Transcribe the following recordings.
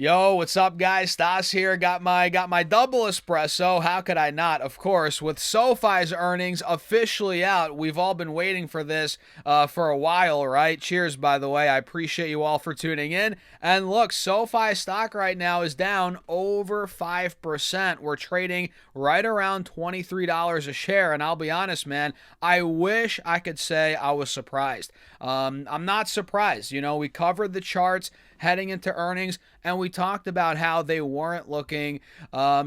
Yo, what's up, guys? Stas here. Got my double espresso. How could I not? Of course, with SoFi's earnings officially out, we've all been waiting for this for a while, right? Cheers, by the way. I appreciate you all for tuning in. And look, SoFi stock right now is down over 5%. We're trading right around $23 a share. And I'll be honest, man, I wish I could say I was surprised. I'm not surprised. We covered the charts heading into earnings, and we talked about how they weren't looking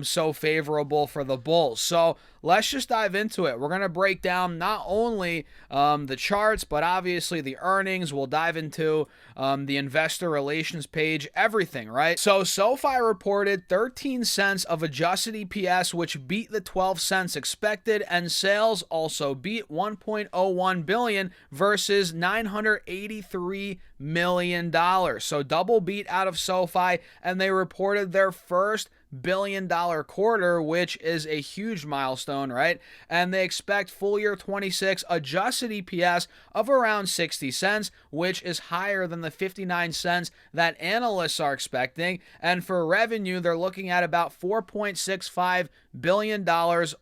so favorable for the bulls. So let's just dive into it. We're going to break down not only the charts, but obviously the earnings. We'll dive into the investor relations page, everything, right? So SoFi reported 13 cents of adjusted EPS, which beat the 12 cents expected, and sales also beat 1.01 billion versus $983 million. So double beat out of SoFi, and they reported their first billion-dollar quarter, which is a huge milestone, right? And they expect full year 26 adjusted EPS of around 60 cents, which is higher than the 59 cents that analysts are expecting. And for revenue, they're looking at about $4.65 billion,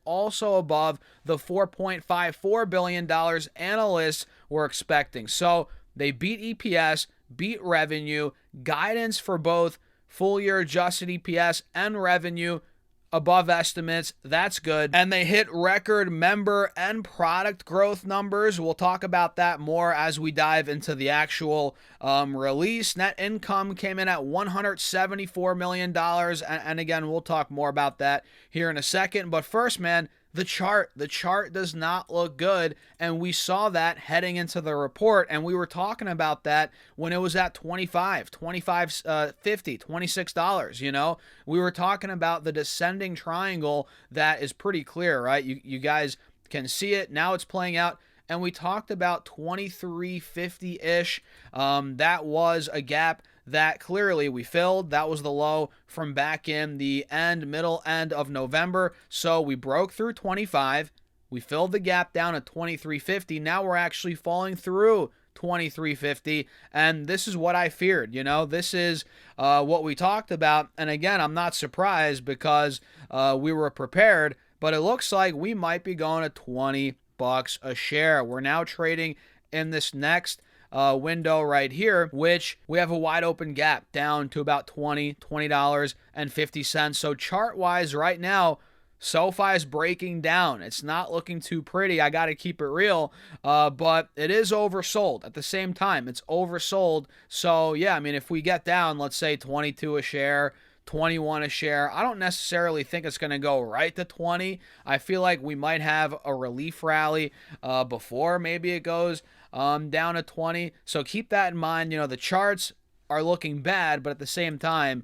also above the $4.54 billion analysts were expecting. So they beat EPS, beat revenue, guidance for both full year adjusted EPS and revenue above estimates. That's good. And they hit record member and product growth numbers. We'll talk about that more as we dive into the actual release. Net income came in at $174 million. And again, we'll talk more about that here in a second. But first, man, the chart does not look good, and we saw that heading into the report, and we were talking about that when it was at $25, $50, $26. We were talking about the descending triangle that is pretty clear, right? You guys can see it now. It's playing out. And we talked about 2350-ish. That was a gap that clearly we filled. That was the low from back in the middle end of November. So we broke through 25. We filled the gap down at 2350. Now we're actually falling through 2350, and this is what I feared. This is what we talked about. And again, I'm not surprised because we were prepared, but it looks like we might be going to $20 a share. We're now trading in this next window right here, which we have a wide open gap down to about $20.50. So chart wise right now, SoFi is breaking down. It's not looking too pretty. I got to keep it real, but it is oversold. At the same time, it's oversold. So yeah, if we get down, let's say 22 a share, 21 a share, I don't necessarily think it's going to go right to 20. I feel like we might have a relief rally before maybe it goes down to 20. So keep that in mind. The charts are looking bad, but at the same time,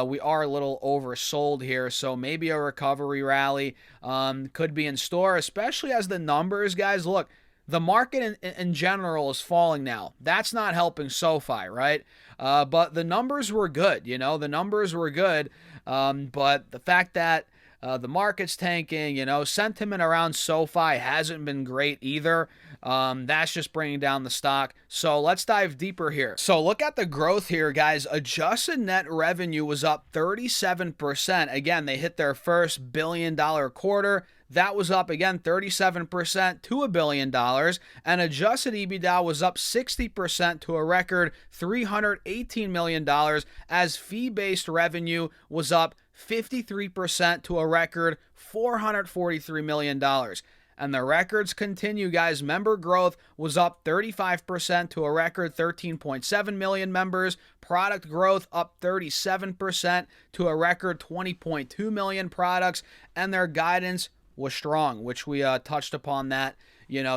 we are a little oversold here. So maybe a recovery rally could be in store, especially as the numbers, guys, look. The market in general is falling now. That's not helping SoFi, right? But the numbers were good, The numbers were good, but the fact that the market's tanking, sentiment around SoFi hasn't been great either. That's just bringing down the stock. So let's dive deeper here. So look at the growth here, guys. Adjusted net revenue was up 37%. Again, they hit their first billion-dollar quarter. That was up again 37% to $1 billion, and adjusted EBITDA was up 60% to a record $318 million, as fee-based revenue was up 53% to a record $443 million. And the records continue, guys. Member growth was up 35% to a record 13.7 million members. Product growth up 37% to a record 20.2 million products. And their guidance was strong, which we touched upon that,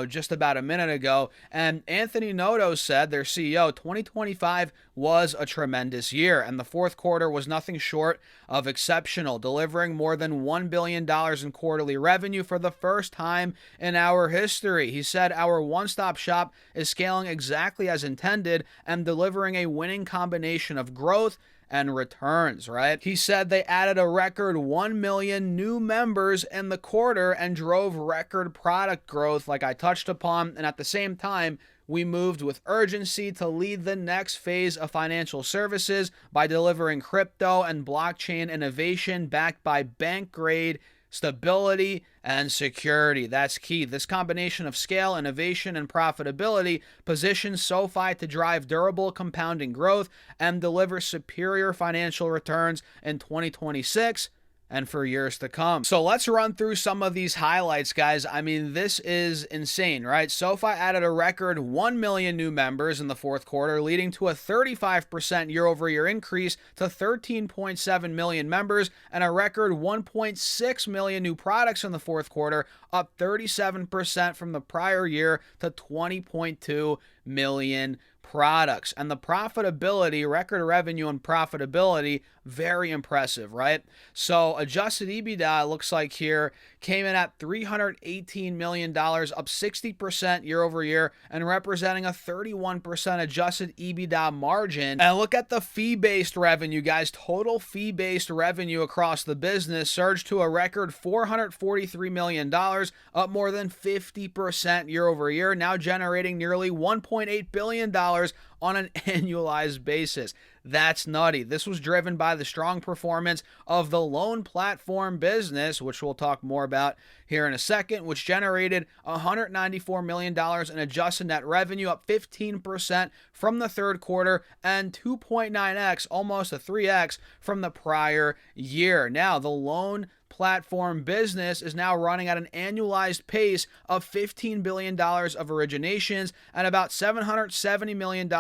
just about a minute ago. And Anthony Noto said, their CEO, 2025 was a tremendous year, and the fourth quarter was nothing short of exceptional, delivering more than $1 billion in quarterly revenue for the first time in our history. He said, our one-stop shop is scaling exactly as intended and delivering a winning combination of growth and returns, right? He said they added a record 1 million new members in the quarter and drove record product growth like I touched upon. And at the same time, we moved with urgency to lead the next phase of financial services by delivering crypto and blockchain innovation backed by bank-grade stability and security. That's key. This combination of scale, innovation, and profitability positions SoFi to drive durable compounding growth and deliver superior financial returns in 2026 and for years to come. So let's run through some of these highlights, guys. I mean, this is insane, right? SoFi added a record 1 million new members in the fourth quarter, leading to a 35% year-over-year increase to 13.7 million members, and a record 1.6 million new products in the fourth quarter, up 37% from the prior year to 20.2 million products. And the profitability, record revenue and profitability, very impressive, right? So adjusted EBITDA, looks like here, came in at $318 million, up 60% year over year, and representing a 31% adjusted EBITDA margin. And look at the fee-based revenue, guys. Total fee-based revenue across the business surged to a record $443 million, up more than 50% year over year, now generating nearly $1.8 billion on an annualized basis. That's nutty. This was driven by the strong performance of the loan platform business, which we'll talk more about here in a second, which generated $194 million in adjusted net revenue, up 15% from the third quarter and 2.9x, almost a 3x from the prior year. Now, the loan platform business is now running at an annualized pace of $15 billion of originations and about $770 million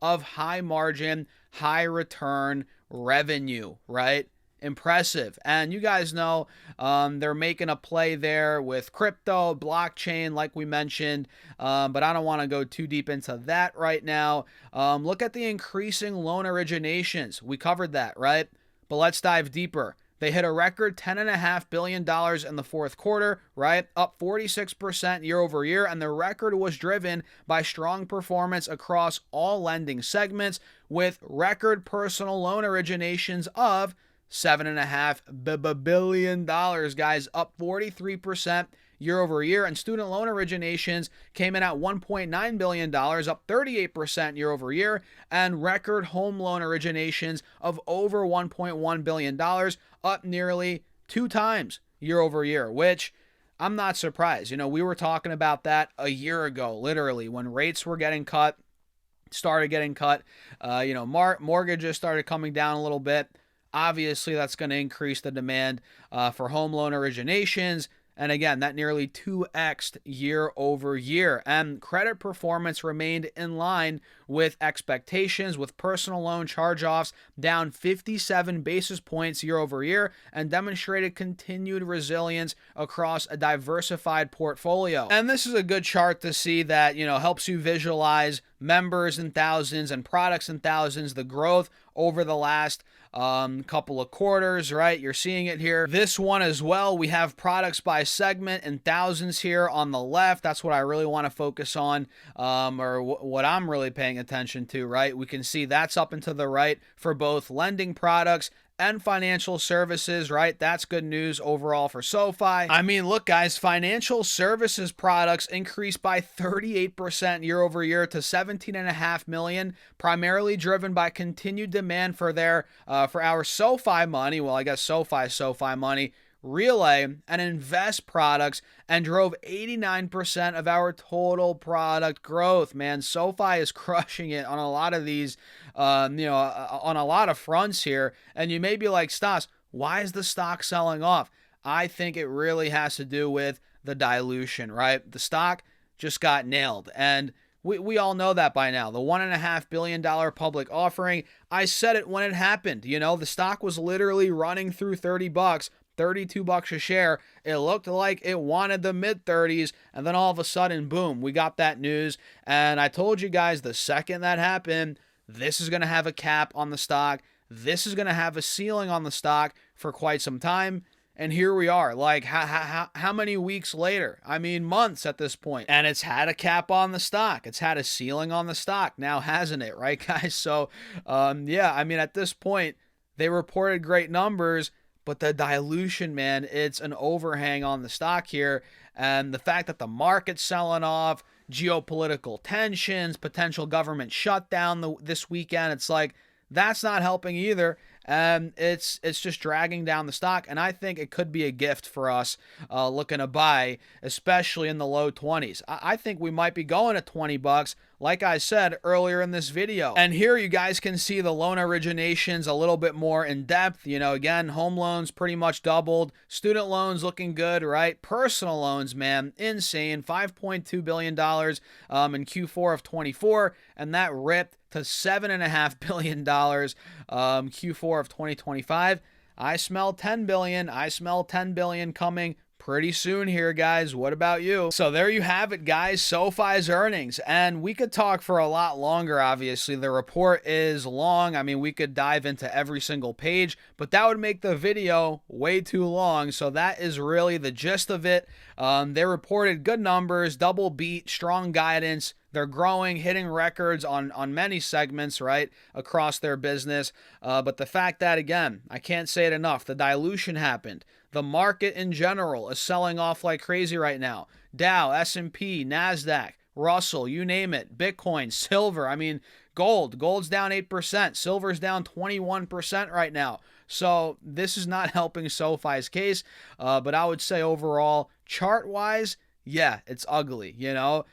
of high margin, high return revenue, right? Impressive. And you guys know they're making a play there with crypto, blockchain, like we mentioned, but I don't want to go too deep into that right now. Look at the increasing loan originations. We covered that, right? But let's dive deeper. They hit a record $10.5 billion in the fourth quarter, right? Up 46% year over year. And the record was driven by strong performance across all lending segments, with record personal loan originations of $7.5 billion, guys, up 43% year over year. And student loan originations came in at $1.9 billion, up 38% year over year. And record home loan originations of over $1.1 billion, up nearly 2 times year over year, which I'm not surprised. You know, we were talking about that a year ago, literally, when rates were getting cut, mortgages started coming down a little bit. Obviously, that's going to increase the demand for home loan originations. And again, that nearly 2x'd year over year. And credit performance remained in line with expectations, with personal loan charge-offs down 57 basis points year over year, and demonstrated continued resilience across a diversified portfolio. And this is a good chart to see that, helps you visualize members in thousands and products in thousands, the growth over the last couple of quarters, right? You're seeing it here. This one as well, we have products by segment in thousands here on the left. That's what I really want to focus on, or what I'm really paying attention to, right? We can see that's up and to the right for both lending products and financial services, right? That's good news overall for SoFi. I mean, look, guys, financial services products increased by 38% year over year to 17.5 million, primarily driven by continued demand for our SoFi Money. Well, I guess SoFi Money, Relay, and Invest products, and drove 89% of our total product growth. Man, SoFi is crushing it on a lot of these, on a lot of fronts here. And you may be like, Stas, why is the stock selling off? I think it really has to do with the dilution, right? The stock just got nailed. And we all know that by now. The $1.5 billion public offering, I said it when it happened. The stock was literally running through $30. $32 a share. It looked like it wanted the mid-30s, and then all of a sudden, boom, we got that news. And I told you guys, the second that happened, this is going to have a cap on the stock. This is going to have a ceiling on the stock for quite some time. And here we are, like how many weeks later? I mean, months at this point. And it's had a cap on the stock. It's had a ceiling on the stock now, hasn't it? Right, guys? So, at this point, they reported great numbers, but the dilution, man, it's an overhang on the stock here. And the fact that the market's selling off geopolitical tensions, potential government shutdown this weekend. It's like, that's not helping either. And it's just dragging down the stock. And I think it could be a gift for us looking to buy, especially in the low 20s. I think we might be going at 20 bucks, like I said earlier in this video. And here you guys can see the loan originations a little bit more in depth. You know, again, home loans pretty much doubled. Student loans looking good, right? Personal loans, man, insane. $5.2 billion in Q4 of 24. And that ripped to $7.5 billion Q4 of 2025. I smell 10 billion. I smell 10 billion coming pretty soon here, guys. What about you? So there you have it, guys. SoFi's earnings. And we could talk for a lot longer, obviously. The report is long. I mean, we could dive into every single page, but that would make the video way too long. So that is really the gist of it. They reported good numbers, double beat, strong guidance. They're growing, hitting records on many segments, right, across their business. But the fact that, again, I can't say it enough, the dilution happened. The market in general is selling off like crazy right now. Dow, S&P, NASDAQ, Russell, you name it. Bitcoin, silver, I mean, gold. Gold's down 8%. Silver's down 21% right now. So this is not helping SoFi's case. But I would say overall, chart-wise, yeah, it's ugly, you know.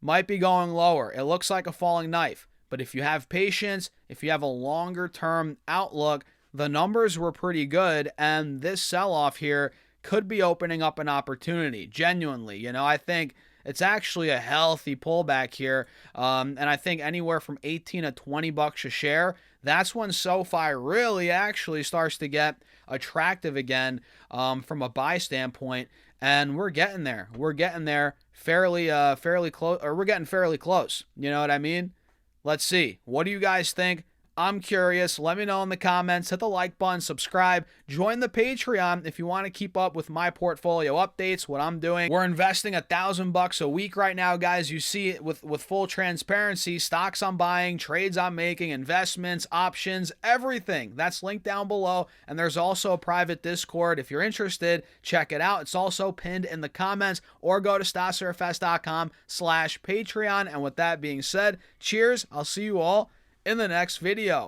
Might be going lower. It looks like a falling knife. But if you have patience, if you have a longer-term outlook, the numbers were pretty good, and this sell-off here could be opening up an opportunity, genuinely. You know, I think it's actually a healthy pullback here, and I think anywhere from 18 to 20 bucks a share, that's when SoFi really actually starts to get attractive again from a buy standpoint, and we're getting there. We're getting there fairly close, or we're getting fairly close. You know what I mean? Let's see. What do you guys think? I'm curious. Let me know in the comments. Hit the like button, subscribe, join the Patreon if you want to keep up with my portfolio updates, what I'm doing. We're investing $1,000 a week right now, guys. You see it with full transparency, stocks I'm buying, trades I'm making, investments, options, everything. That's linked down below. And there's also a private Discord. If you're interested, check it out. It's also pinned in the comments, or go to stasserfs.com/Patreon. And with that being said, cheers. I'll see you all in the next video.